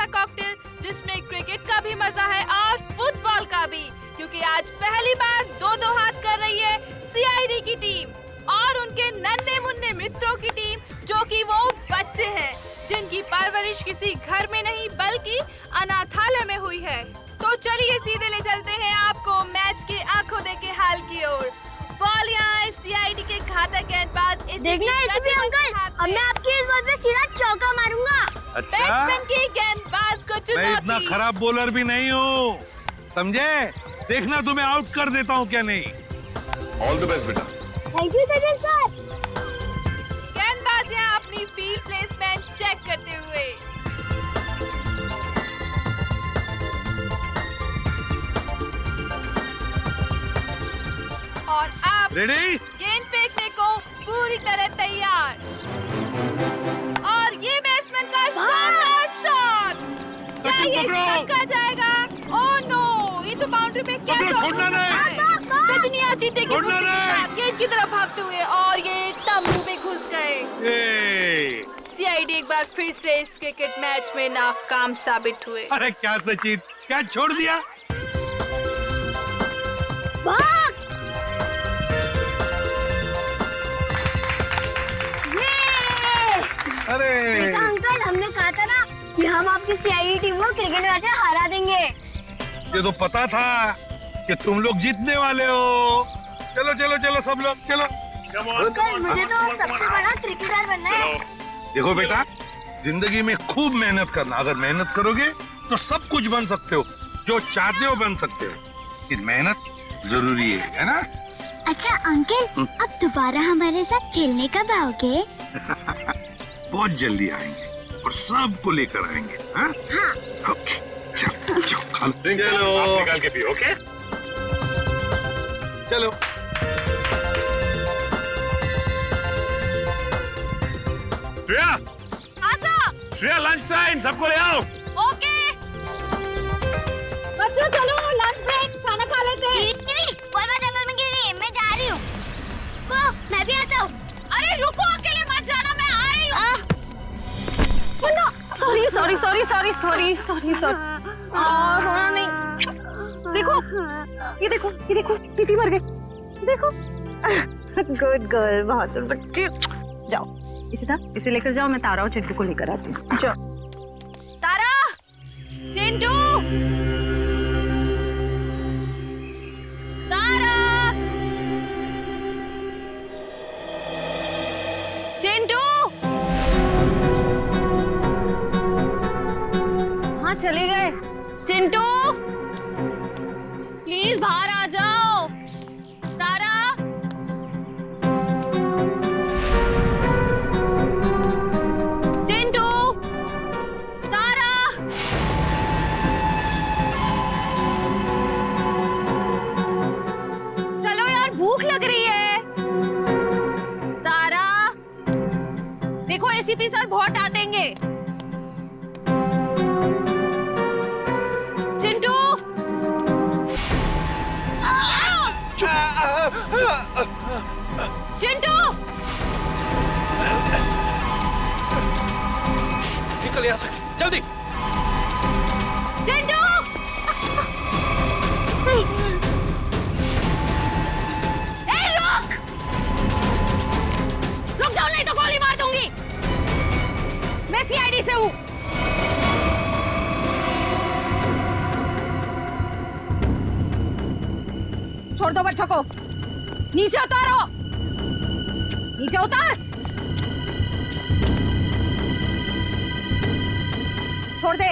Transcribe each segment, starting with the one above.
ऐसा कॉकटेल जिसमें क्रिकेट का भी मजा है और फुटबॉल का भी, क्योंकि आज पहली बार दो हाथ कर रही है सीआईडी की टीम और उनके नन्हे मुन्ने मित्रों की टीम, जो कि वो बच्चे हैं जिनकी परवरिश किसी घर में नहीं बल्कि अनाथालय में हुई है। तो चलिए सीधे ले चलते हैं आपको मैच के आंखों देखे हाल की ओर। बॉल यहाँ है सीआईडी के घातक गेंदबाज देखना एसीपी अंकल, अब मैं आपकी इस बॉल पे सीधा चौका मारूंगा। अच्छा, बैट्समैन की गेंदबाज को चुनौती। मैं इतना खराब बॉलर भी नहीं हूँ, समझे? देखना तुम्हें आउट कर देता हूँ क्या नहीं। ऑल द बेस्ट बेटा। Thank you sir. गेंदबाज यहाँ अपनी फील्ड प्लेसमेंट चेक करते हुए। और अब रेडी? गेंद फेंकने को पूरी तरह तैयार और ये बैट्समैन का शानदार शॉट। क्या ये छक्का जाएगा? ओह नो, ये तो बाउंड्री पे क्या छोड़ना नहीं। सचिनिया चीते की फुर्ती के साथ गेंद की तरफ भागते हुए और ये तंबू में घुस गए। सीआईडी एक बार फिर से इस क्रिकेट मैच में नाकाम साबित हुए। अरे क्या सचिन, क्या छोड़ दिया? अरे अंकल, हमने कहा था ना कि हम आपकी सीआईडी टीम को क्रिकेट मैच में हरा देंगे। ये तो पता था कि तुम लोग जीतने वाले हो। चलो चलो चलो सब लोग चलो। अंकल, मुझे तो सबसे बड़ा क्रिकेटर बनना है। देखो बेटा, जिंदगी में खूब मेहनत करना। अगर मेहनत करोगे तो सब कुछ बन सकते हो, जो चाहते हो बन सकते हो। लेकिन मेहनत जरूरी है ना? अच्छा अंकल, अब दोबारा हमारे साथ खेलने कब आओगे? बहुत जल्दी आएंगे और सबको लेकर आएंगे। हाँ? ओके, चलो खा लो। चलो आप निकाल के पियो, ओके? चलो। श्रेया, श्रेया लंच टाइम, सबको ले आओ। ओके बच्चों, चलो लंच ब्रेक, खाना खा लेते हैं। जंगल में गिर गई, मैं जा रही हूँ। मैं भी आता हूँ। अरे रुको, अकेले मत जाना, मैं आ रही हूँ। सॉरी। रोना नहीं। देखो, टीटी मर गए। देखो। गुड गर्ल, बहादुर बच्ची। जाओ इशिता, इसे लेकर जाओ, मैं तारा और चिंटू को लेकर आती हूँ। जाओ। तारा, चिंटू, तारा, चिंटू। हाँ चले गए। चिंटू प्लीज बाहर आ जाओ। तारा, चिंटू, तारा। चलो यार, भूख लग रही है। तारा, देखो एसीपी सर बहुत डांटेंगे। चिंटू, चिंटू, निकल यहाँ से, जल्दी। चिंटू, रुक जाओ, नहीं तो गोली मार दूंगी। मैं सीआईडी से हूँ। छोड़ दो बच्चों को, नीचे उतारो, नीचे उतार। छोड़ दे।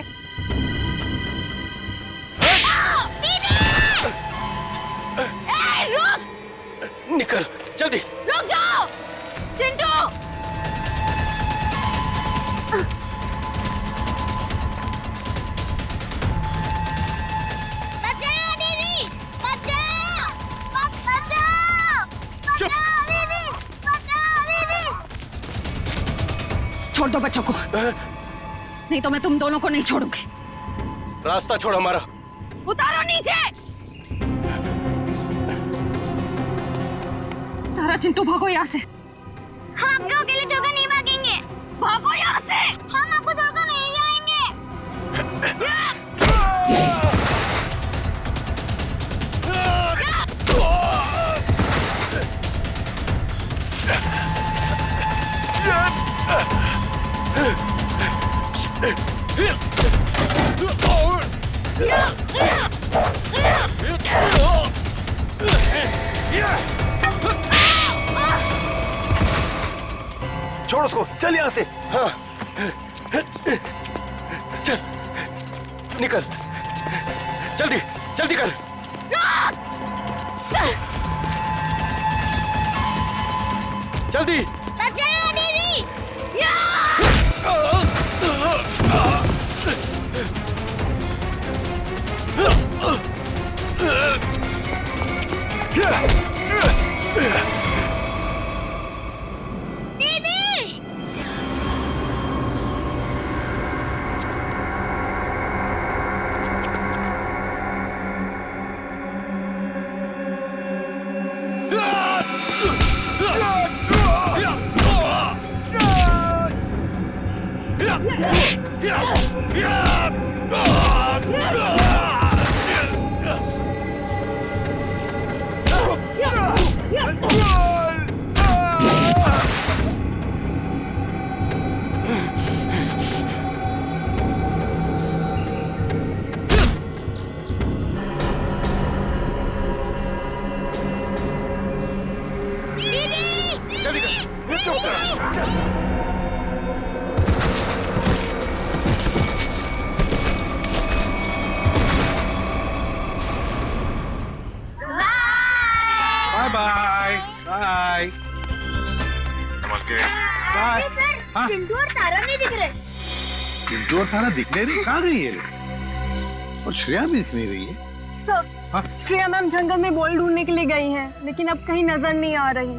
रुक, निकल, जल्दी। रुक जाओ। चिंटू, छोड़ दो बच्चों को, नहीं तो मैं तुम दोनों को नहीं छोड़ूंगी। रास्ता छोड़ हमारा। उतारो नीचे। तारा, चिंटू, भागो यहाँ से। हम आपके अकेले छोड़कर नहीं भागेंगे। भागो यहाँ से। हम आपको छोड़कर नहीं जाएंगे। छोड़ उसको, चल यहाँ से। हाँ, चल, निकल, जल्दी, जल्दी कर। जल्दी। बचाओ दीदी। जल्दी कर, चुप कर, चल। बाय बाय बाय समझ गए। बाय। हाँ? चिंटू और तारा नहीं दिख रहे। चिंटू और तारा दिख नहीं रही, कहाँ गई है? और श्रेया भी दिख नहीं रही है। हाँ? श्रेया मैम जंगल में बॉल ढूंढने के लिए गई हैं, लेकिन अब कहीं नजर नहीं आ रही।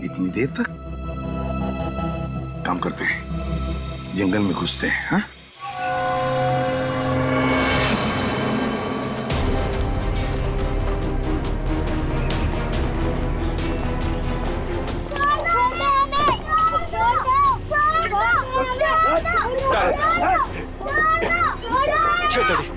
इतनी देर तक? काम करते हैं, जंगल में घुसते हैं। हाँ? चल जल्दी।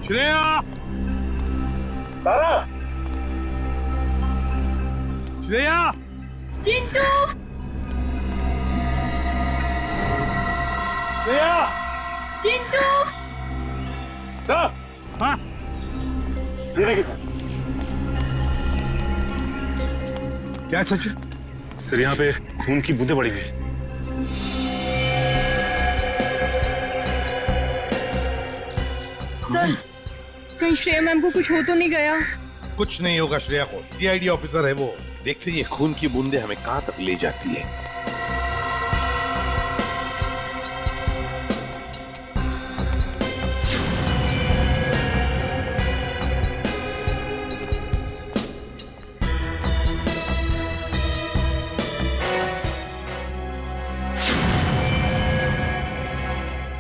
श्रेया, तारा, श्रेया, चिंटू, श्रेया, चिंटू। सर, हाँ? धीरे के साथ। क्या सच? सर यहाँ पे खून की बूंदें पड़ी हुई। सर, कहीं श्रेया मैम को कुछ हो तो नहीं गया? कुछ नहीं होगा श्रेया को, सीआईडी ऑफिसर है वो। देखते ये खून की बूंदें हमें कहां तक ले जाती है।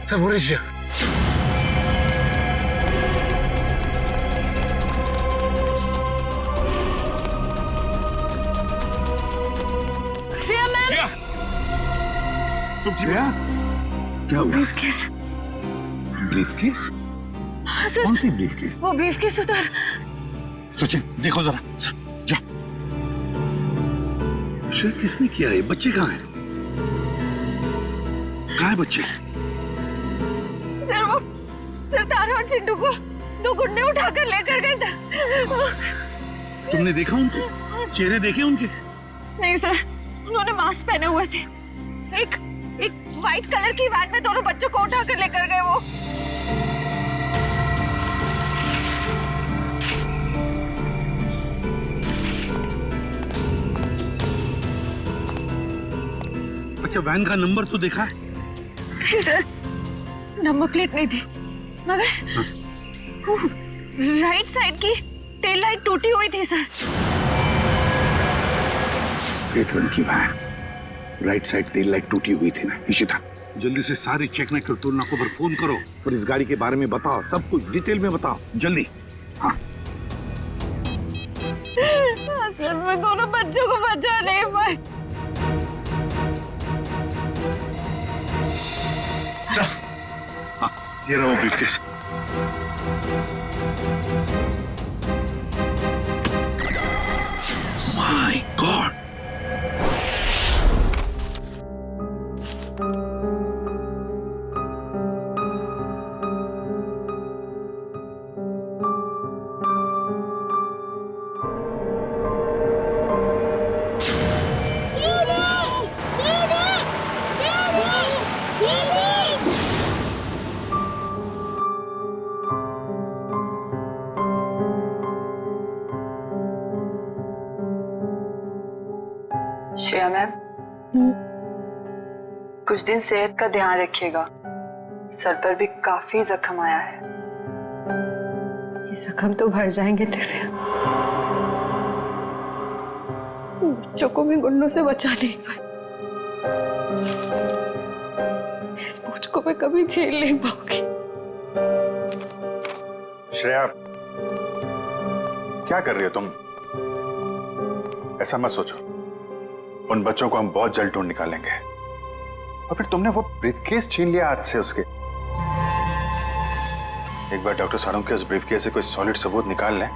सर वो रही श्रेया। श्रेया मैम। तुम ठीक हो? श्रेया, क्या हुआ? ब्रीफकेस। ब्रीफकेस? हाँ सर, कौन सी ब्रीफकेस? वो ब्रीफकेस उधर। सचिन देखो जरा, जा। श्रेया किसने किया है? बच्चे कहाँ हैं? कहाँ है बच्चे? सर वो तारा और चिंटू को दो गुंडे उठाकर लेकर गए थे। तुमने देखा उनके चेहरे? देखे उनके? नहीं सर, उन्होंने मास्क पहने हुए थे। एक व्हाइट कलर की वैन में दोनों बच्चों को उठाकर लेकर गए वो। अच्छा, वैन का नंबर तो देखा है? नहीं सर, नंबर प्लेट नहीं थी, मगर राइट साइड की टेल लाइट टूटी हुई थी सर। सफेद रंग की van, right side tail light टूटी हुई थी ना। इशिता, जल्दी से सारी चेक कर तुलना को पर फोन करो और इस गाड़ी के बारे में बताओ, सब कुछ डिटेल में बताओ जल्दी। हाँ सर, मैं दोनों बच्चों को बचा नहीं पाई। हाँ, ये रहा वो briefcase. My God, Shreya ma'am, कुछ दिन सेहत का ध्यान रखिएगा। सर पर भी काफी जख्म आया है। ये जख्म तो भर जाएंगे तेरे। बच्चों को मैं गुंडों से बचा नहीं पाई। इस बोझ को मैं कभी झेल नहीं पाऊंगी। श्रेया, क्या कर रही हो तुम? ऐसा मत सोचो, उन बच्चों को हम बहुत जल्द ढूंढ निकालेंगे। और फिर तुमने वो ब्रीफकेस छीन लिया हाथ से उसके। एक बार डॉक्टर साड़ू के उस ब्रीफकेस से कोई सॉलिड सबूत निकाल लें,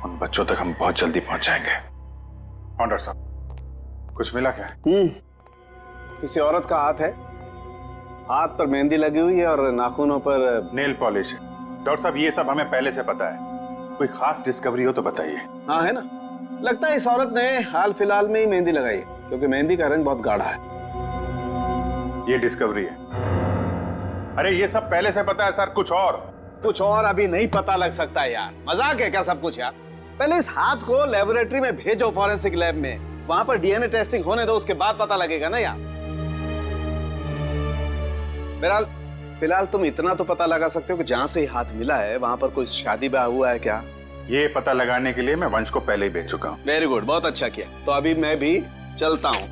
उन बच्चों तक हम बहुत जल्दी पहुंच जाएंगे। हाँ डॉक्टर साहब, कुछ मिला क्या? किसी औरत का हाथ है, हाथ पर मेहंदी लगी हुई है और नाखूनों पर नेल पॉलिश। डॉक्टर साहब, ये सब हमें पहले से पता है। कोई खास डिस्कवरी हो तो बताइए। हाँ है ना, लगता है इस औरत ने हाल फिलहाल में ही मेहंदी लगाई है, क्योंकि मेहंदी का रंग बहुत गाढ़ा है। ये डिस्कवरी है? अरे ये सब पहले से पता है सर। कुछ और अभी नहीं पता लग सकता यार। मजाक है क्या सब कुछ यार? पहले इस हाथ को लेबोरेटरी में भेजो, फॉरेंसिक लैब में, वहां पर डीएनए टेस्टिंग होने दो, उसके बाद पता लगेगा ना यार। बहरहाल फिलहाल तुम इतना तो पता लगा सकते हो कि जहां से ही हाथ मिला है वहां पर कोई शादी ब्याह हुआ है क्या? ये पता लगाने के लिए मैं वंश को पहले ही भेज चुका हूँ। वेरी गुड, बहुत अच्छा किया। तो अभी मैं भी चलता हूँ।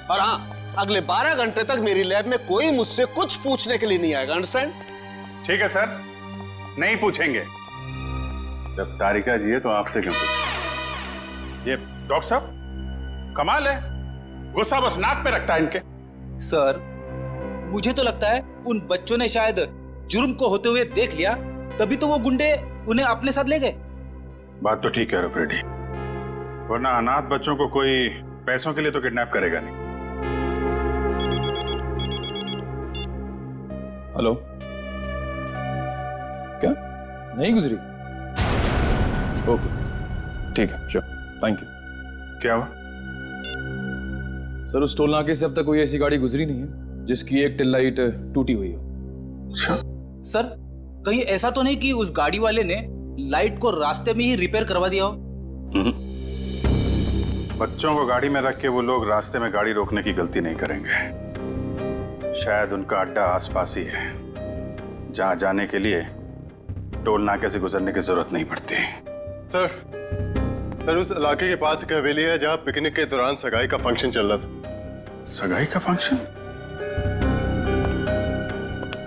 और हाँ, अगले 12 घंटे तक मेरी लैब में कोई मुझसे कुछ पूछने के लिए नहीं आएगा। अंडरस्टैंड? ठीक है सर, नहीं पूछेंगे। जब तारिका जी है तो आपसे क्यों पूछें? ये डॉक्टर साहब कमाल है, गुस्सा बस नाक पे रखता है इनके। सर, मुझे तो लगता है उन बच्चों ने शायद जुर्म को होते हुए देख लिया, तभी तो वो गुंडे उन्हें अपने साथ ले गए। बात तो ठीक है रेड्डी, वरना अनाथ बच्चों को कोई पैसों के लिए तो किडनैप करेगा नहीं। हेलो, क्या नहीं गुजरी? ओके, ठीक है, श्योर, थैंक यू। क्या हुआ? सर, उस टोल नाके से अब तक कोई ऐसी गाड़ी गुजरी नहीं है जिसकी एक टेल लाइट टूटी हुई हो। अच्छा सर, कहीं ऐसा तो नहीं कि उस गाड़ी वाले ने लाइट को रास्ते में ही रिपेयर करवा दिया हो? बच्चों को गाड़ी में रख के वो लोग रास्ते में गाड़ी रोकने की गलती नहीं करेंगे। शायद उनका अड्डा आसपास ही है, जहां जाने के लिए टोल नाके से गुजरने की जरूरत नहीं पड़ती। सर, उस इलाके के पास एक हवेली है जहां पिकनिक के दौरान सगाई का फंक्शन चल रहा था। सगाई का फंक्शन?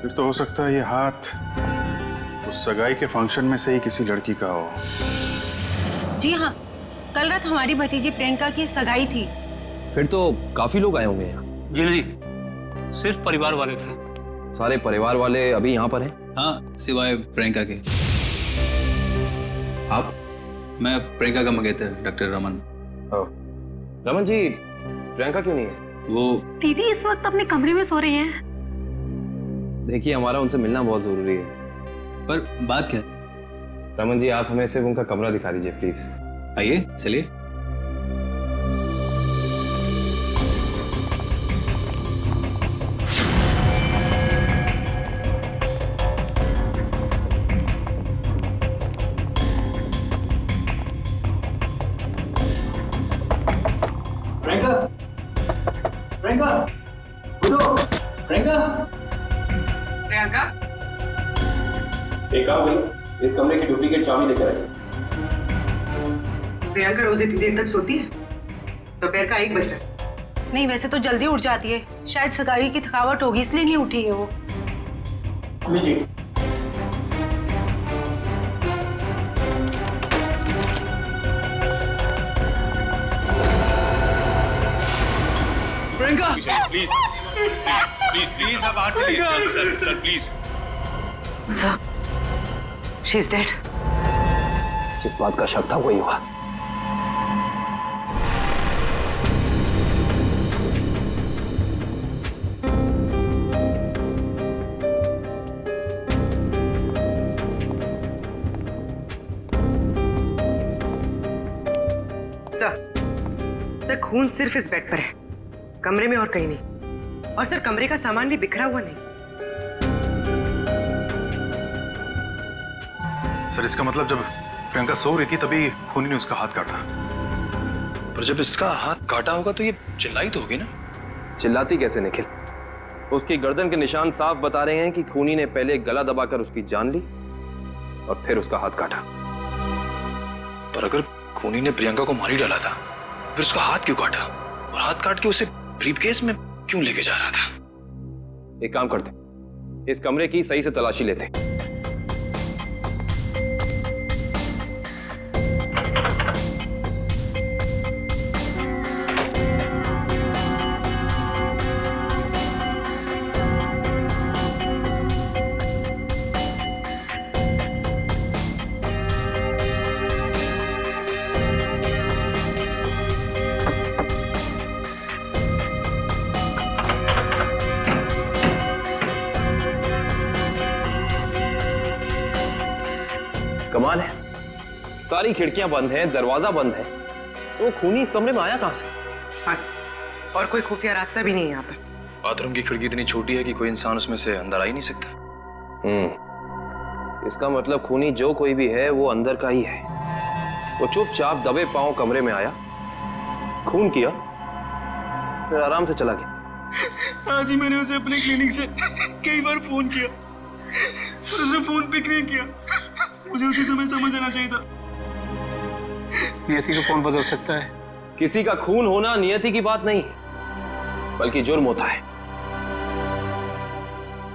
फिर तो हो सकता है ये हाथ उस सगाई के फंक्शन में से ही किसी लड़की का हो। जी हाँ, कल रात हमारी भतीजी प्रियंका की सगाई थी। फिर तो काफी लोग आए होंगे यहाँ। जी नहीं, सिर्फ परिवार वाले थे। सारे परिवार वाले अभी यहाँ पर हैं? हाँ, सिवाय प्रियंका के। आप? मैं प्रियंका का मंगेतर डॉक्टर रमन। रमन जी, प्रियंका क्यों नहीं है? वो दीदी इस वक्त अपने कमरे में सो रही हैं। देखिए, हमारा उनसे मिलना बहुत जरूरी है। पर बात क्या? रमन जी, आप हमें सिर्फ उनका कमरा दिखा दीजिए प्लीज। आइए, चलिए। प्रियंका, प्रियंका, उठो, प्रियंका। प्रियंका, एक काम करिए, इस कमरे की डुप्लीकेट चाबी लेकर आइए। प्रियंका रोज इतनी देर तक सोती है? दोपहर का 1 बज रहा है। नहीं, वैसे तो जल्दी उठ जाती है, शायद सगाई की थकावट होगी इसलिए नहीं उठी है वो। जी प्रियंका प्लीज प्लीज प्लीज आप बाहर चलिए sir please. Sir, she is dead. जिस बात का शक था वही हुआ। सर, खून सिर्फ इस बेड पर है, कमरे में और कहीं नहीं। और सर, कमरे का सामान भी बिखरा हुआ नहीं। सर इसका मतलब जब प्रियंका सो रही थी तभी खूनी ने उसका हाथ काटा। पर जब इसका हाथ काटा होगा तो ये चिल्लाई तो होगी ना? चिल्लाती कैसे निखिल? उसकी गर्दन के निशान साफ बता रहे हैं कि खूनी ने पहले गला दबाकर उसकी जान ली और फिर उसका हाथ काटा। पर अगर खूनी ने प्रियंका को मार ही डाला था फिर उसका हाथ क्यों काटा? और हाथ काट के उसे ब्रीफकेस में क्यों लेके जा रहा था? एक काम करते, इस कमरे की सही से तलाशी लेते। कमाल है, सारी खिड़कियां बंद हैं, दरवाजा बंद है, तो खूनी इस कमरे में आया कहां से? हाँ, और कोई खुफिया रास्ता भी नहीं है यहाँ पर। बाथरूम की खिड़की इतनी छोटी है कि कोई इंसान उसमें से अंदर आ ही नहीं सकता। इसका मतलब खूनी जो कोई भी है वो अंदर का ही है। वो चुपचाप दबे पांव कमरे में आया, खून किया, फिर आराम से चला गया। आज ही मैंने उसे अपने क्लिनिक से कई बार फोन किया, उसने फोन पिक नहीं किया। मुझे उसी समय समझ आना चाहिए था। नियति को कौन बदल सकता है? किसी का खून होना नियति की बात नहीं, बल्कि जुर्म होता है।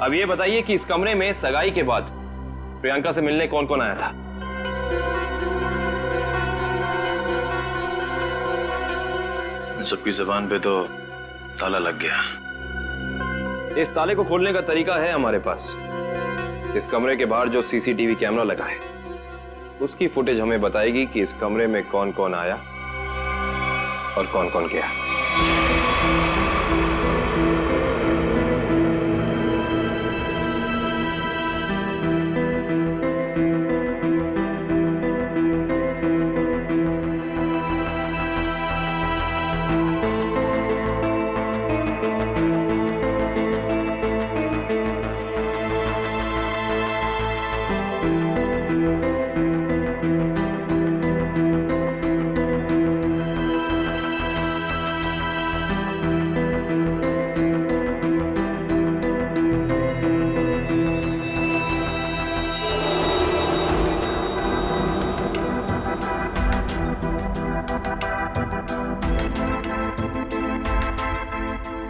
अब ये बताइए कि इस कमरे में सगाई के बाद प्रियंका से मिलने कौन कौन आया था? इन सबकी जुबान पे तो ताला लग गया। इस ताले को खोलने का तरीका है हमारे पास। इस कमरे के बाहर जो सीसीटीवी कैमरा लगा है उसकी फुटेज हमें बताएगी कि इस कमरे में कौन कौन आया और कौन कौन गया।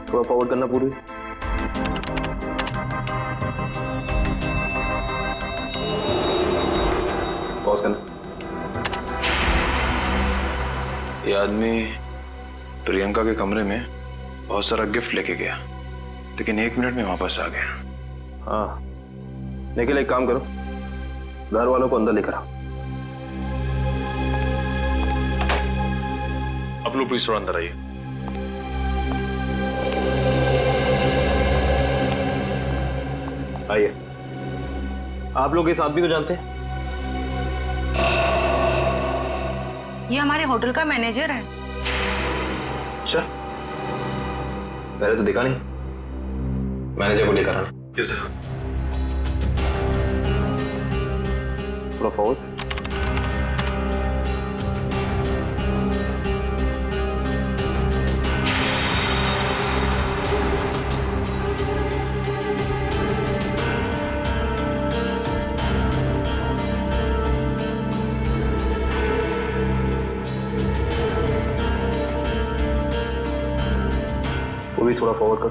थोड़ा फॉरवर्ड करना पूरी। पॉज करना। ये आदमी प्रियंका के कमरे में बहुत सारा गिफ्ट लेके गया, लेकिन 1 मिनट में वापस आ गया। हाँ, निखिल एक काम करो, घर वालों को अंदर लेकर आओ। आप लोग प्लीज थोड़ा अंदर आइए। आइए। आप लोग इस आदमी को जानते हैं? ये हमारे होटल का मैनेजर है। अच्छा, पहले तो दिखा नहीं। मैनेजर को लेकर आना। Yes sir. थोड़ा फॉरवर्ड। इसको भी थोड़ा फॉरवर्ड कर।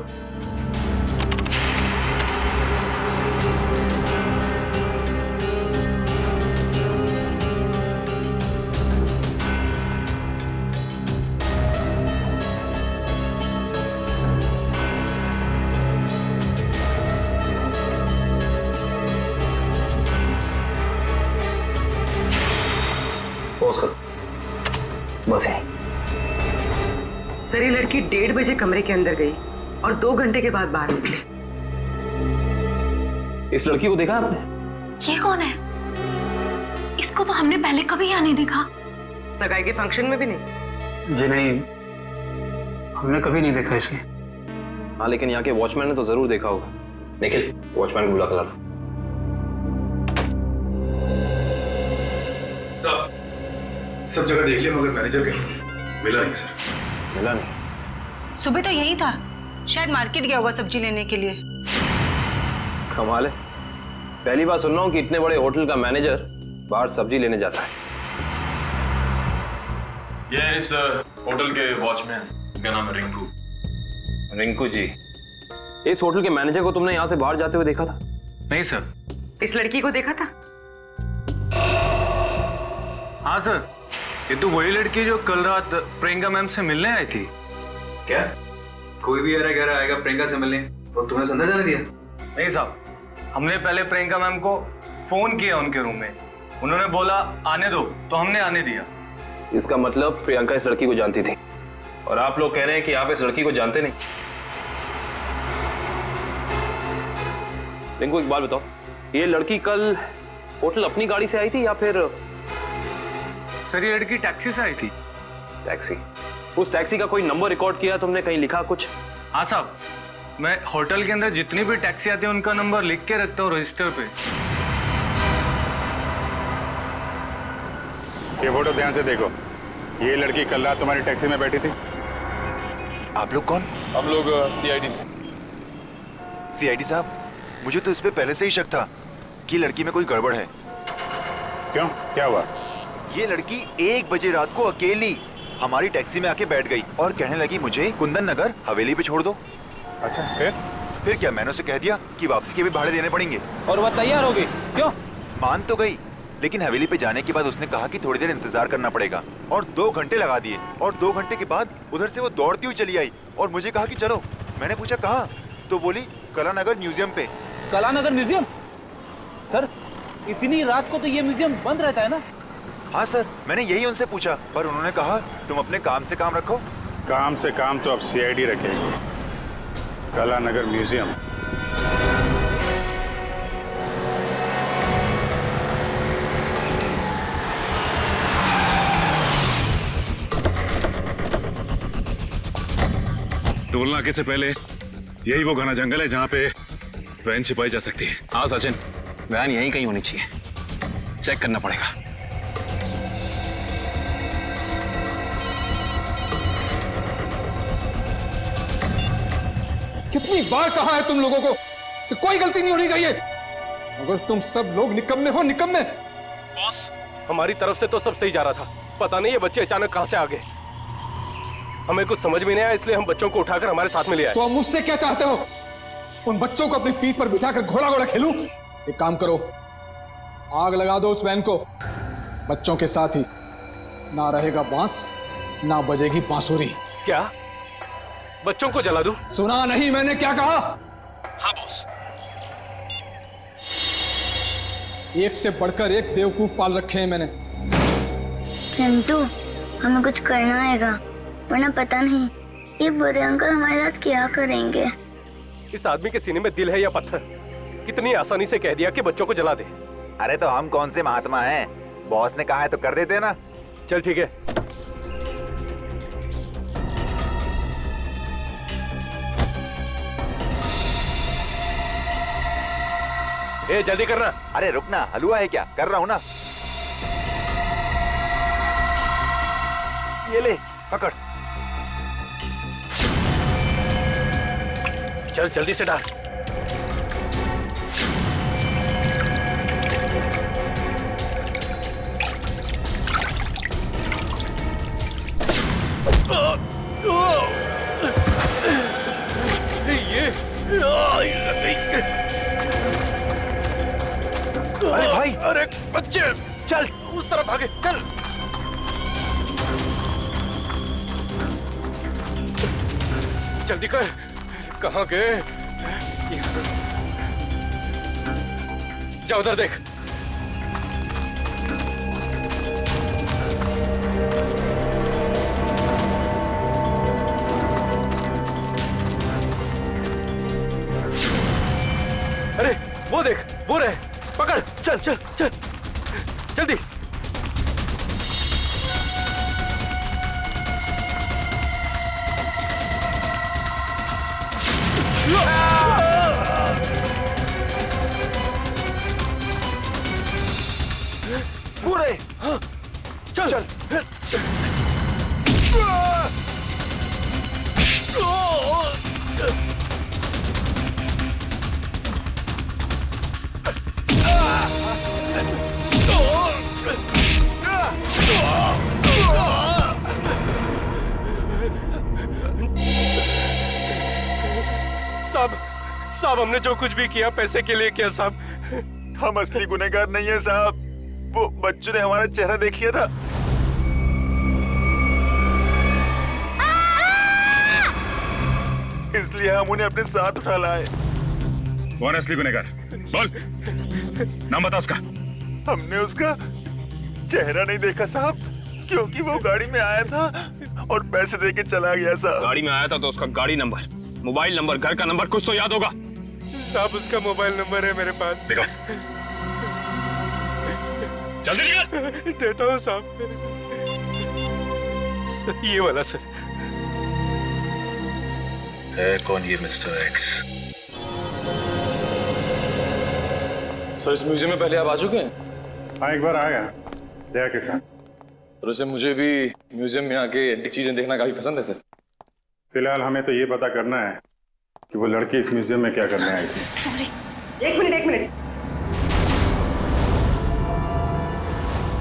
पॉज कर, बस यहीं। सर, ये लड़की 1:30 बजे कमरे के अंदर गई और 2 घंटे के बाद बाहर निकली। इस लड़की को देखा आपने? ये कौन है? इसको तो हमने पहले कभी यहाँ नहीं देखा। सगाई के फंक्शन में भी नहीं? जी नहीं, हमने कभी नहीं देखा इसे। हाँ, लेकिन यहाँ के वॉचमैन ने तो जरूर देखा होगा। निखिल, वॉचमैन को बुला कर लाना। सब जगह देख लिया, मगर मैनेजर कहीं मिला नहीं सर। मिला नहीं? सुबह तो यही था, शायद मार्केट गया होगा सब्जी लेने के लिए। कमाल है, पहली बार सुन रहा हूँ कि इतने बड़े होटल का मैनेजर बाहर सब्जी लेने जाता है। ये इस होटल के वॉचमैन, क्या नाम है? रिंकू। रिंकू जी, इस होटल के मैनेजर को तुमने यहाँ से बाहर जाते हुए देखा था? नहीं सर। इस लड़की को देखा था? हाँ सर, ये तो वही लड़की जो कल रात प्रियंका मैम से मिलने आई थी। क्या कोई भी गहरा गहरा आएगा प्रियंका से मिलने तो तुमने अंदर जाने दिया? नहीं साहब, हमने पहले प्रियंका मैम को फोन किया उनके रूम में, उन्होंने बोला आने दो, तो हमने आने दिया। इसका मतलब प्रियंका इस लड़की को जानती थी, और आप लोग कह रहे हैं कि आप इस लड़की को जानते नहीं। रिंकू, एक बात बताओ, ये लड़की कल होटल अपनी गाड़ी से आई थी या फिर? सर, ये लड़की टैक्सी से आई थी। टैक्सी? उस टैक्सी का कोई नंबर रिकॉर्ड किया तुमने, कहीं लिखा कुछ? हाँ साहब, मैं होटल के अंदर जितनी भी टैक्सी आती है उनका नंबर लिख के रखता हूँ रजिस्टर पे। ये फोटो ध्यान से देखो, ये लड़की कल रात तुम्हारी टैक्सी में बैठी थी। आप लोग कौन? हम लोग सीआईडी से। सीआईडी साहब, मुझे तो इस पे पहले से ही शक था कि लड़की में कोई गड़बड़ है। क्यों, क्या हुआ? ये लड़की 1 बजे रात को अकेली हमारी टैक्सी में आके बैठ गई और कहने लगी मुझे कुंदन नगर हवेली पे छोड़ दो। अच्छा, फिर क्या मैंने उसे कह दिया कि वापसी के भी भाड़े देने पड़ेंगे, और वह तैयार हो गई। क्यों? मान तो गई, लेकिन हवेली पे जाने के बाद उसने कहा कि थोड़ी देर इंतजार करना पड़ेगा, और 2 घंटे लगा दिए। और 2 घंटे के बाद उधर से वो दौड़ती हुई चली आई और मुझे कहा कि चलो। मैंने पूछा कहाँ, तो बोली कलानगर म्यूजियम पे। कलानगर म्यूजियम? सर, इतनी रात को तो ये म्यूजियम बंद रहता है ना? हाँ सर, मैंने यही उनसे पूछा, पर उन्होंने कहा तुम अपने काम से काम रखो। काम से काम तो अब सीआईडी रखेगी। कलानगर म्यूजियम। टोल नाके से पहले यही वो घना जंगल है जहाँ पे वैन छिपाई जा सकती है। हाँ सचिन, वैन यहीं कहीं होनी चाहिए, चेक करना पड़ेगा। कितनी बार कहा है तुम लोगों को कि कोई गलती नहीं होनी चाहिए, मगर तुम सब लोग निकम्मे हो, निकम्मे। बॉस, हमारी तरफ से तो सब सही जा रहा था, पता नहीं ये बच्चे अचानक कहां से आ गए। हमें कुछ समझ में नहीं आया, इसलिए हम बच्चों को उठाकर हमारे साथ में ले आए। तो अब मुझसे क्या चाहते हो? उन बच्चों को अपनी पीठ पर बिठाकर घोड़ा घोड़ा खेलूं? एक काम करो, आग लगा दो उस वैन को, बच्चों के साथ ही। ना रहेगा बांस, ना बजेगी बांसुरी। क्या बच्चों को जला दूं? सुना नहीं मैंने क्या कहा? हाँ बॉस। एक से बढ़कर एक बेवकूफ पाल रखे हैं मैंने। चिंटू, हमें कुछ करना आएगा, वरना पता नहीं ये बुरे अंकल हमारे साथ क्या करेंगे। इस आदमी के सीने में दिल है या पत्थर? कितनी आसानी से कह दिया कि बच्चों को जला दे। अरे तो हम कौन से महात्मा हैं? बॉस ने कहा है तो कर देते ना। चल ठीक है। ए, जल्दी करना। अरे रुकना, हलवा है क्या? कर रहा हूँ ना। ये ले, पकड़। चल जल्दी से डाल। अरे भाई, अरे बच्चे चल उस तरफ भागे, चल। जल्दी कर, कहाँ गए? जा उधर देख। अरे वो देख, वो रहे, पकड़, चल चल चल जल्दी। वो रहे। हाँ, चल चल। साहब हमने जो कुछ भी किया पैसे के लिए किया साहब। हम असली गुनहगार नहीं है साहब, वो बच्चों ने हमारा चेहरा देख लिया था। इसलिए हम उन्हें अपने साथ उठा लाए। कौन है असली गुनहगार? बोल, नाम बता उसका। हमने उसका चेहरा नहीं देखा साहब, क्योंकि वो गाड़ी में आया था और पैसे देके चला गया साहब। गाड़ी में आया था तो उसका गाड़ी नंबर, मोबाइल नंबर, घर का नंबर कुछ तो याद होगा। साहब उसका मोबाइल नंबर है मेरे पास। देखो, जल्दी निकल। देता हूँ साहब, ये वाला सर। है कौन ये मिस्टर एक्स? सर इस म्यूजियम में पहले आप आ चुके हैं? हाँ एक बार आया दया के साथ। और वैसे मुझे भी म्यूजियम में आके एंटीक चीजें देखना काफी पसंद है सर। फिलहाल हमें तो ये पता करना है कि वो लड़की इस म्यूजियम में क्या करने आई थी। सॉरी, एक मिनट।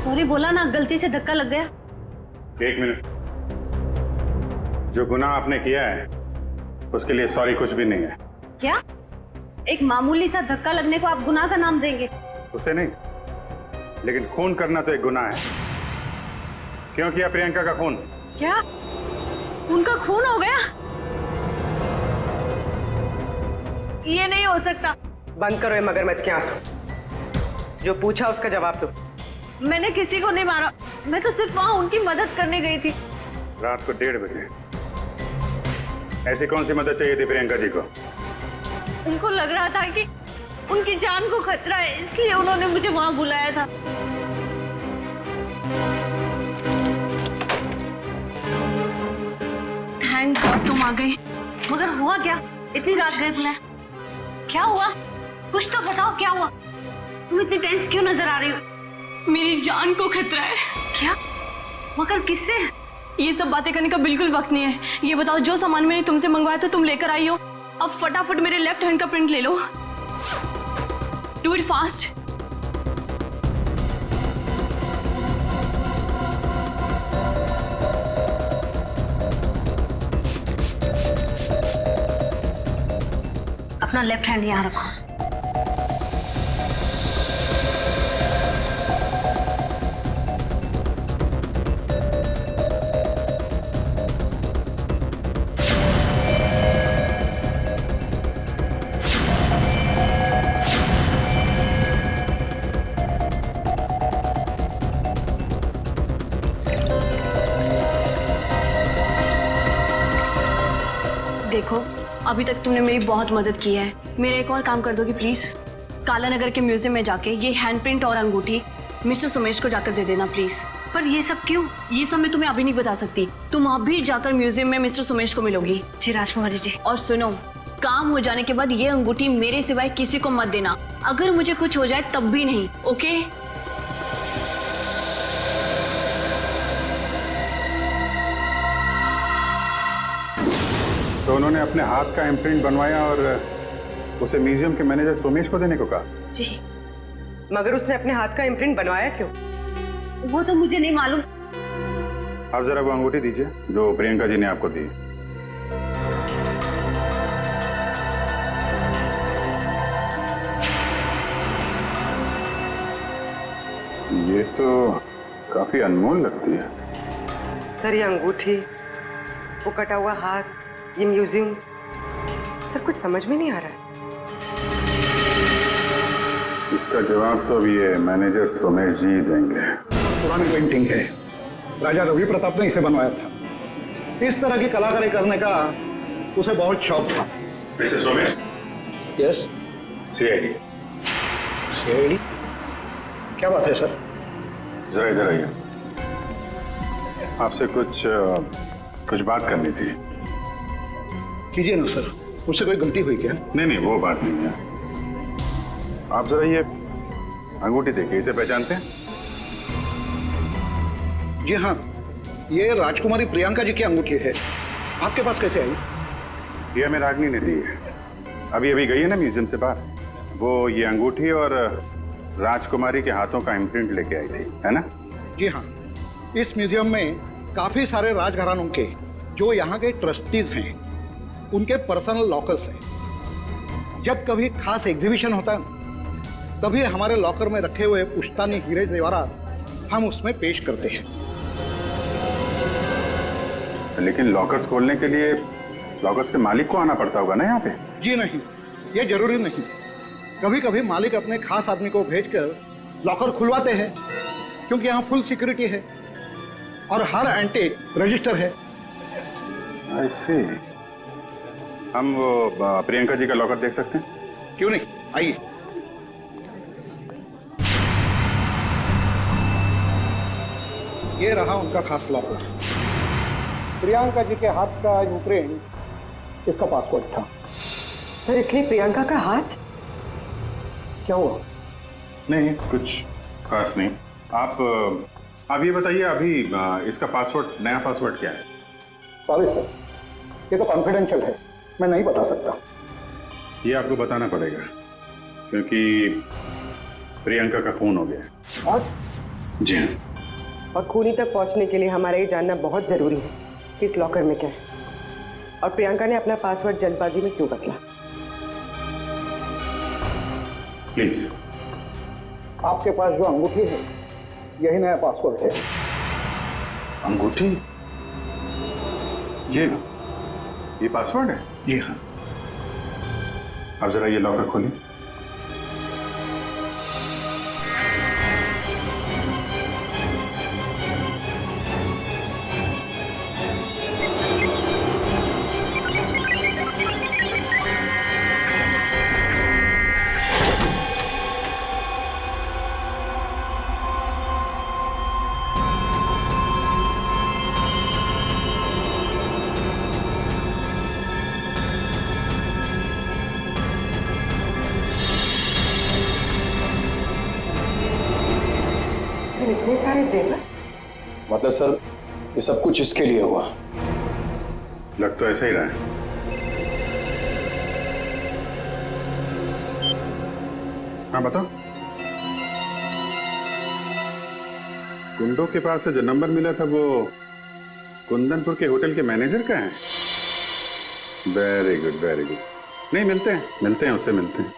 सॉरी बोला ना, गलती से धक्का लग गया। एक मिनट, जो गुनाह आपने किया है उसके लिए सॉरी कुछ भी नहीं है। क्या? एक मामूली सा धक्का लगने को आप गुनाह का नाम देंगे? उसे नहीं, लेकिन खून करना तो एक गुनाह है। क्यों किया प्रियंका का खून? क्या उनका खून हो गया? ये नहीं हो सकता। बंद करो ये मगरमच्छ के आंसू। जो पूछा उसका जवाब दो। मैंने किसी को नहीं मारा, मैं तो सिर्फ वहां उनकी मदद करने गई थी। रात को 1:30 बजे ऐसी कौन सी मदद चाहिए थी प्रियंका जी को? उनको लग रहा था कि उनकी जान को खतरा है, इसलिए उन्होंने मुझे वहां बुलाया था। थैंक गॉड तुम आ गए। मगर हुआ क्या? इतनी रात गए बुलाए, क्या हुआ? कुछ तो बताओ, क्या हुआ? तुम इतनी टेंस क्यों नजर आ रही हो? मेरी जान को खतरा है। क्या? मगर किससे? ये सब बातें करने का बिल्कुल वक्त नहीं है। ये बताओ, जो सामान मैंने तुमसे मंगवाया था तुम लेकर आई हो। अब फटाफट मेरे लेफ्ट हैंड का प्रिंट ले लो। Do it fast. अपना लेफ्ट हैंड यहाँ रखो। देखो, अभी तक तुमने मेरी बहुत मदद की है। मेरा एक और काम कर दोगी प्लीज? काला नगर के म्यूजियम में जाके ये हैंडप्रिंट और अंगूठी मिस्टर सुमेश को जाकर दे देना प्लीज। पर ये सब क्यों? ये सब मैं तुम्हें अभी नहीं बता सकती। तुम अभी जाकर म्यूजियम में मिस्टर सुमेश को मिलोगी। जी राजकुमारी जी। और सुनो, काम हो जाने के बाद ये अंगूठी मेरे सिवाय किसी को मत देना। अगर मुझे कुछ हो जाए तब भी नहीं, ओके? तो उन्होंने अपने हाथ का इम्प्रिंट बनवाया और उसे म्यूजियम के मैनेजर सोमेश को देने को कहा? जी। मगर उसने अपने हाथ का इम्प्रिंट बनवाया क्यों? वो तो मुझे नहीं मालूम। आप जरा वो अंगूठी दीजिए जो प्रियंका जी ने आपको दी। ये तो काफी अनमोल लगती है। सर ये अंगूठी, वो कटा हुआ हाथ, ये म्यूजियम, सर कुछ समझ में नहीं आ रहा है। इसका जवाब तो अभी ये मैनेजर सोमेश जी देंगे। पुरानी पेंटिंग है, राजा रवि प्रताप ने इसे बनवाया था। इस तरह की कलाकारी करने का उसे बहुत शौक था। Mister Somesh. Yes. CID. CID? क्या बात है सर? जरा इधर आइए, आपसे कुछ बात करनी थी। कीजिए ना सर, मुझसे कोई गलती हुई क्या? नहीं, वो बात नहीं है। आप जरा ये अंगूठी देखिए, इसे पहचानते हैं? जी हाँ, ये राजकुमारी प्रियंका जी की अंगूठी है। आपके पास कैसे आई? ये हमें रागनी ने दी है। अभी गई है ना म्यूजियम से बाहर, वो ये अंगूठी और राजकुमारी के हाथों का इम्प्रिंट लेके आई थी, है ना? जी हाँ, इस म्यूजियम में काफी सारे राजघरानों के जो यहाँ के ट्रस्टीज हैं उनके पर्सनल लॉकर्स हैं। जब कभी खास एग्जीबिशन होता है तभी हमारे लॉकर में रखे हुए पुश्तानी हीरे जेवरात हम उसमें पेश करते हैं। लेकिन लॉकर्स खोलने के लिए लॉकर्स के मालिक को आना पड़ता होगा ना यहाँ पे? जी नहीं, ये जरूरी नहीं। कभी कभी मालिक अपने खास आदमी को भेजकर लॉकर खुलवाते हैं, क्योंकि यहाँ फुल सिक्योरिटी है और हर एंटीक रजिस्टर है। I see। हम वो प्रियंका जी का लॉकर देख सकते हैं? क्यों नहीं, आइए। ये रहा उनका खास लॉकर। प्रियंका जी के हाथ का इम्प्रिंट इसका पासवर्ड था। सर इसलिए प्रियंका का हाथ? क्या हुआ? नहीं, कुछ खास नहीं। आप ये बताइए, अभी इसका पासवर्ड, नया पासवर्ड क्या है? सॉरी सर, ये तो कॉन्फिडेंशियल है, मैं नहीं बता सकता। ये आपको बताना पड़ेगा, क्योंकि प्रियंका का खून हो गया है। और? जी हाँ। और खूनी तक पहुंचने के लिए हमारा ये जानना बहुत जरूरी है कि इस लॉकर में क्या है और प्रियंका ने अपना पासवर्ड जल्दबाजी में क्यों बदला। प्लीज। आपके पास जो अंगूठी है यही नया पासवर्ड है। अंगूठी? ये पासवर्ड है? जी हाँ। अब जरा ये लॉकर खोलिए। इतने सारे जेवर? मतलब सर ये सब कुछ इसके लिए हुआ? लग तो ऐसा ही रहा है। हाँ बताओ। गुंडों के पास से जो नंबर मिला था वो कुंदनपुर के होटल के मैनेजर का है? Very good, very good. नहीं, मिलते हैं, उससे मिलते हैं।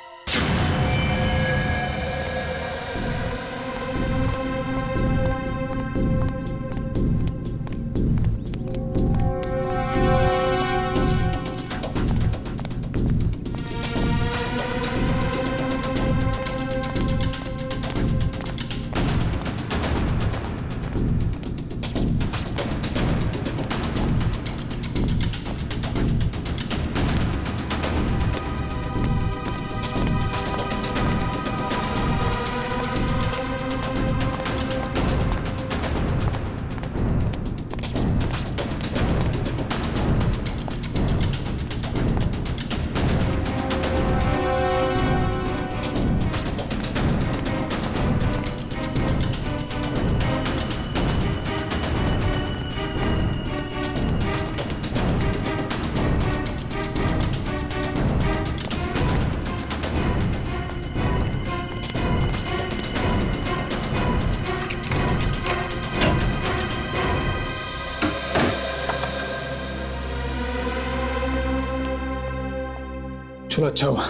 चलो अच्छा हुआ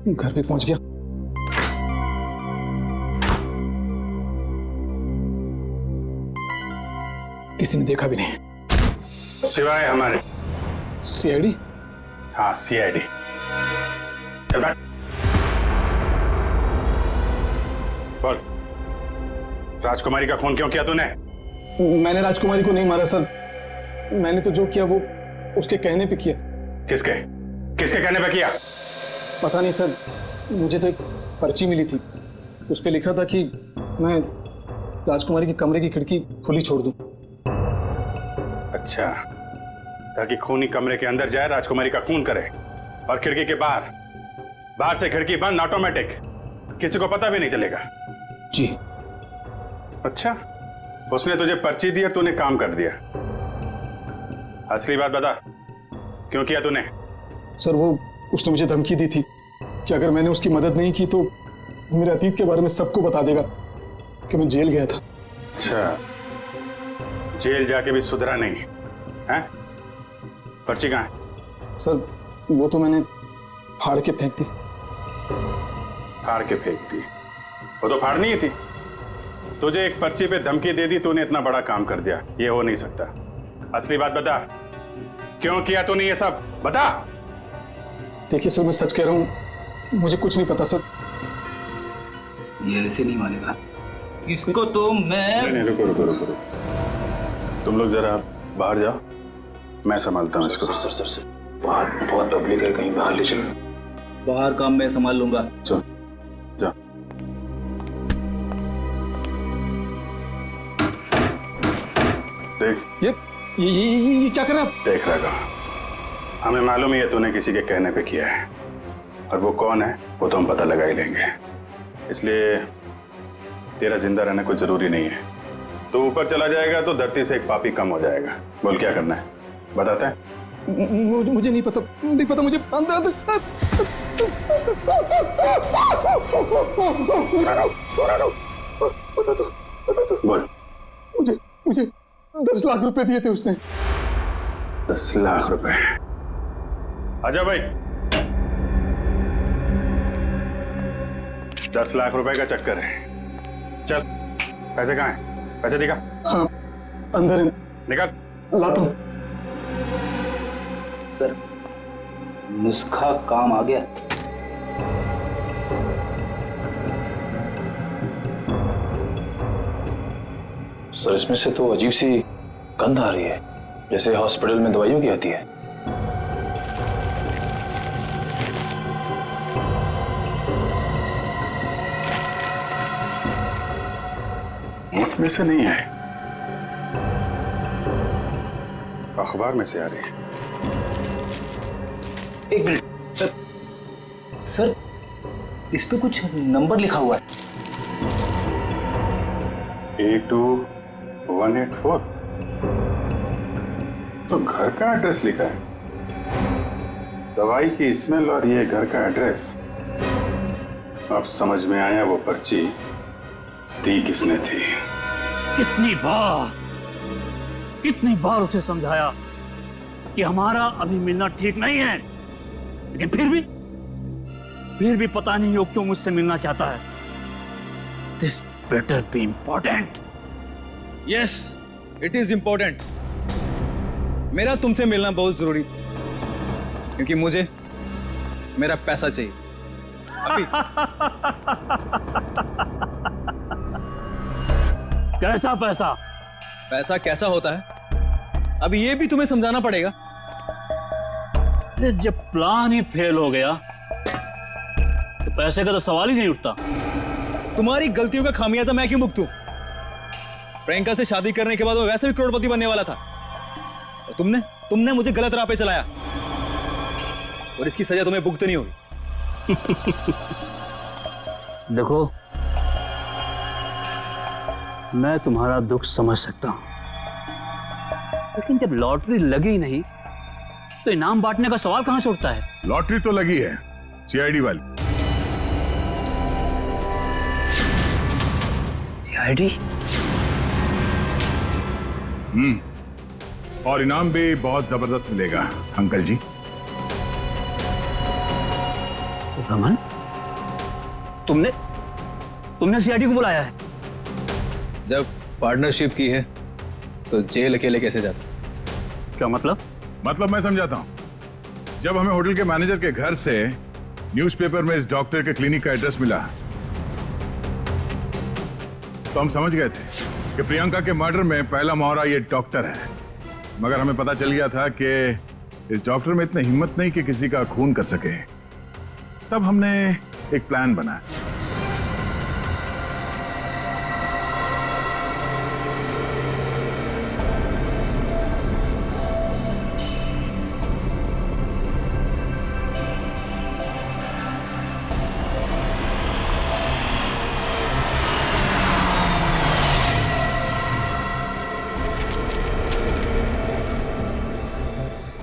घर भी पहुंच गया। किसी ने देखा भी नहीं सिवाय हमारे सीआईडी। हाँ सीआईडी। चल बैठ। बोल, राजकुमारी का खून क्यों किया तूने? मैंने राजकुमारी को नहीं मारा सर, मैंने तो जो किया वो उसके कहने पे किया। किसके किसके कहने पे किया? पता नहीं सर, मुझे तो एक पर्ची मिली थी, उस पे लिखा था कि मैं राजकुमारी के कमरे की खिड़की खुली छोड़ दूं। अच्छा, ताकि खूनी कमरे के अंदर जाए, राजकुमारी का खून करे, और खिड़की के बाहर से खिड़की बंद ऑटोमेटिक, किसी को पता भी नहीं चलेगा। जी। अच्छा, उसने तुझे पर्ची दी और तूने काम कर दिया। असली बात बता, क्यों किया तूने? सर वो उसने मुझे धमकी दी थी कि अगर मैंने उसकी मदद नहीं की तो मेरे अतीत के बारे में सबको बता देगा कि मैं जेल गया था। अच्छा, जेल जाके भी सुधरा नहीं है? पर्ची कहाँ है? सर वो तो मैंने फाड़ के फेंक दी। फाड़ के फेंक दी? वो तो फाड़ नहीं थी, तुझे एक पर्ची पे धमकी दे दी, तूने इतना बड़ा काम कर दिया। ये हो नहीं सकता। असली बात बता, क्यों किया तूने ये सब? बता। देखिए सर, मैं सच कह रहा हूँ, मुझे कुछ नहीं पता सर। ये ऐसे नहीं मानेगा इसको तो मैं। नहीं, रुको रुको रुको रुको, तुम लोग जरा बाहर जाओ, मैं संभालता हूँ इसको। सर बाहर बहुत पब्लिक है, कहीं बाहर ले चलो। बाहर काम मैं संभाल लूंगा। चल जा। देख ये क्या कर रहा है? देख रहा था, हमें मालूम ही है तूने किसी के कहने पे किया है, और वो कौन है वो तो हम पता लगा ही लेंगे। इसलिए तेरा जिंदा रहना कुछ जरूरी नहीं है। तो ऊपर चला जाएगा तो धरती से एक पापी कम हो जाएगा। बोल क्या करना है, बताते हैं? मुझे नहीं पता मुझे बता दो। बोल। मुझे 10 लाख रुपए दिए थे उसने। 10 लाख रुपए? आजा भाई। 10 लाख रुपए का चक्कर है। चल, पैसे कहाँ हैं? पैसे दिखा। हाँ, अंदर है। निकाल। लाता हूँ। सर नुस्खा काम आ गया। सर इसमें से तो अजीब सी गंध आ रही है, जैसे हॉस्पिटल में दवाइयों की आती है। मुल्क में से नहीं है, अखबार में से आ रही है। एक मिनट सर, इस पे कुछ नंबर लिखा हुआ है। 82184। तो घर का एड्रेस लिखा है, दवाई की स्मेल और ये घर का एड्रेस। अब समझ में आया वो पर्ची दी किसने थी। कितनी बार उसे समझाया कि हमारा अभी मिलना ठीक नहीं है, लेकिन फिर भी पता नहीं वो क्यों मुझसे मिलना चाहता है। This better be important. Yes, it is important. मेरा तुमसे मिलना बहुत जरूरी, क्योंकि मुझे मेरा पैसा चाहिए अभी। कैसा पैसा? पैसा कैसा होता है अभी ये भी तुम्हें समझाना पड़ेगा। जब प्लान ही फेल हो गया तो पैसे का तो सवाल ही नहीं उठता। तुम्हारी गलतियों का खामियाजा मैं क्यों भुगतूं? प्रियंका से शादी करने के बाद मैं वैसे भी करोड़पति बनने वाला था, और तुमने मुझे गलत राह पे चलाया, और इसकी सजा तुम्हें भुगतनी होगी। देखो, मैं तुम्हारा दुख समझ सकता हूं, लेकिन जब लॉटरी लगी नहीं तो इनाम बांटने का सवाल कहां से उठता है? लॉटरी तो लगी है सीआईडी वाली। सीआईडी? और इनाम भी बहुत जबरदस्त मिलेगा अंकल जी। रमन, तुमने सीआईडी को बुलाया है? जब पार्टनरशिप की है तो जेल अकेले कैसे जाता? क्या मतलब? मतलब मैं समझाता हूँ। जब हमें होटल के मैनेजर के घर से न्यूज़पेपर में इस डॉक्टर के क्लिनिक का एड्रेस मिला तो हम समझ गए थे कि प्रियंका के मर्डर में पहला मोहरा ये डॉक्टर है। मगर हमें पता चल गया था कि इस डॉक्टर में इतनी हिम्मत नहीं कि किसी का खून कर सके। तब हमने एक प्लान बनाया।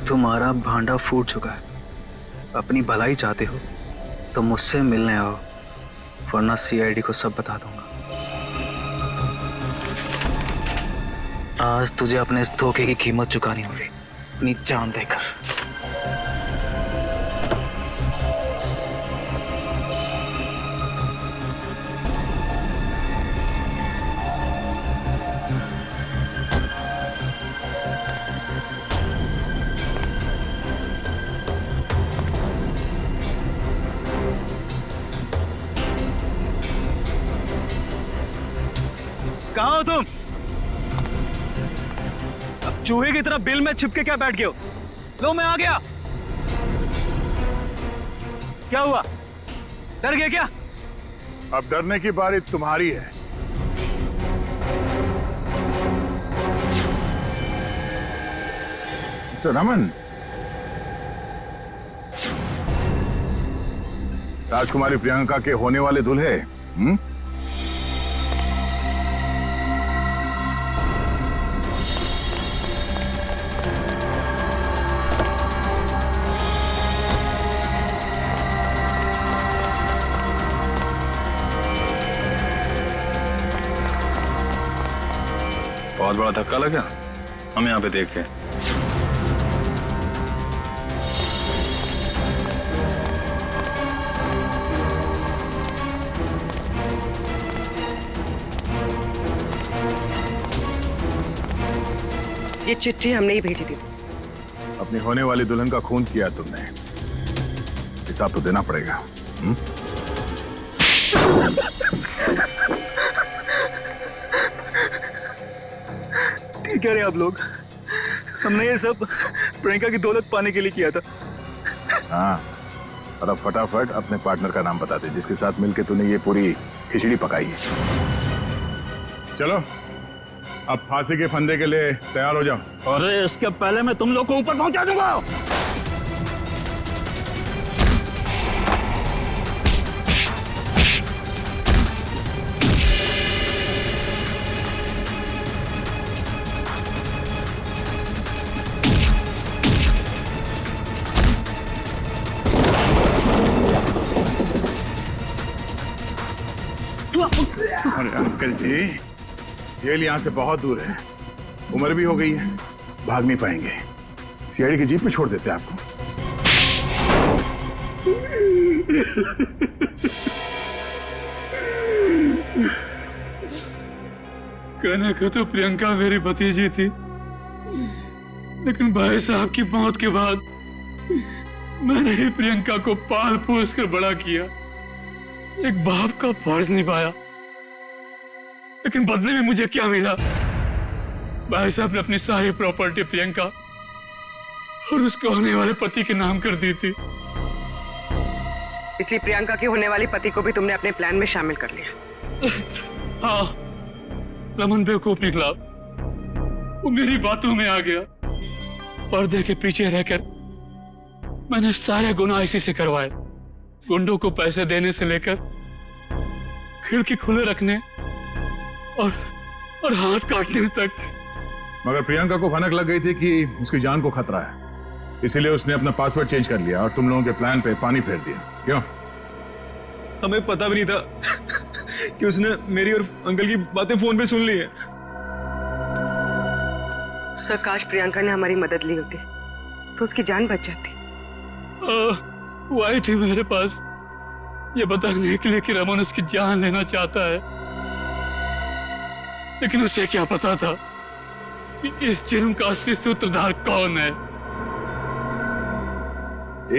तुम्हारा भांडा फूट चुका है। अपनी भलाई चाहते हो तो मुझसे मिलने आओ, वरना सीआईडी को सब बता दूंगा। आज तुझे अपने इस धोखे की कीमत चुकानी होगी, अपनी जान देकर। कहाँ हो तुम? अब चूहे की तरह बिल में छिपके क्या बैठ गए हो? लो मैं आ गया। क्या हुआ? डर गए क्या? अब डरने की बारी तुम्हारी है। तो रमन, राजकुमारी प्रियंका के होने वाले दूल्हे बहुत बड़ा धक्का लगा हम यहाँ पे देख के। ये चिट्ठी हमने ही भेजी थी। अपनी होने वाली दुल्हन का खून किया तुमने, हिसाब तो देना पड़ेगा। ठीक है रे आप लोग, हमने ये सब प्रियंका की दौलत पाने के लिए किया था। हाँ, और अब फटाफट अपने पार्टनर का नाम बता दे जिसके साथ मिलके तूने ये पूरी खिचड़ी पकाई है। चलो अब फांसी के फंदे के लिए तैयार हो जाओ। अरे इसके पहले मैं तुम लोग को ऊपर पहुंचा दूंगा। अरे अंकल जी, जेल यहाँ से बहुत दूर है, उम्र भी हो गई है, भाग नहीं पाएंगे। सीआईडी की जीप में छोड़ देते हैं आपको। कहने को तो प्रियंका मेरी भतीजी थी, लेकिन भाई साहब की मौत के बाद मैंने ही प्रियंका को पाल पोस कर बड़ा किया, एक बाप का फर्ज निभाया। लेकिन बदले में मुझे क्या मिला? भाई साहब ने अपनी सारी प्रॉपर्टी प्रियंका और उसके होने वाले पति के नाम कर दी थी। इसलिए प्रियंका के होने वाले पति को भी तुमने अपने प्लान में शामिल कर लिया। हाँ, रमन बेवकूफ निकला, वो मेरी बातों में आ गया। पर्दे के पीछे रहकर मैंने सारे गुनाह इसी से करवाए, गुंडों को पैसे देने से लेकर खिड़की खुले रखने और हाथ काटने तक। मगर प्रियंका को भनक लग गई थी कि उसकी जान को खतरा है, इसीलिए उसने अपना पासवर्ड चेंज कर लिया और तुम लोगों के प्लान पे पानी फेर दिया। क्यों? हमें पता भी नहीं था कि उसने मेरी और अंकल की बातें फोन पे सुन ली है। सर, काश प्रियंका ने हमारी मदद ली होती तो उसकी जान बच जाती। वो आई थी मेरे पास ये बताने के लिए कि रमन उसकी जान लेना चाहता है, लेकिन उसे क्या पता था इस जुर्म का असली सूत्रधार कौन है।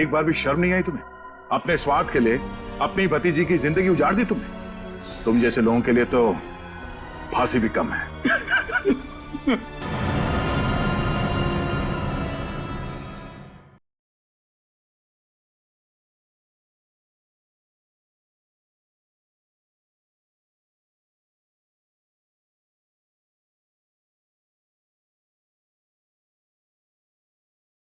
एक बार भी शर्म नहीं आई तुम्हें? अपने स्वार्थ के लिए अपनी भतीजी की जिंदगी उजाड़ दी तुमने। तुम जैसे लोगों के लिए तो फांसी भी कम है।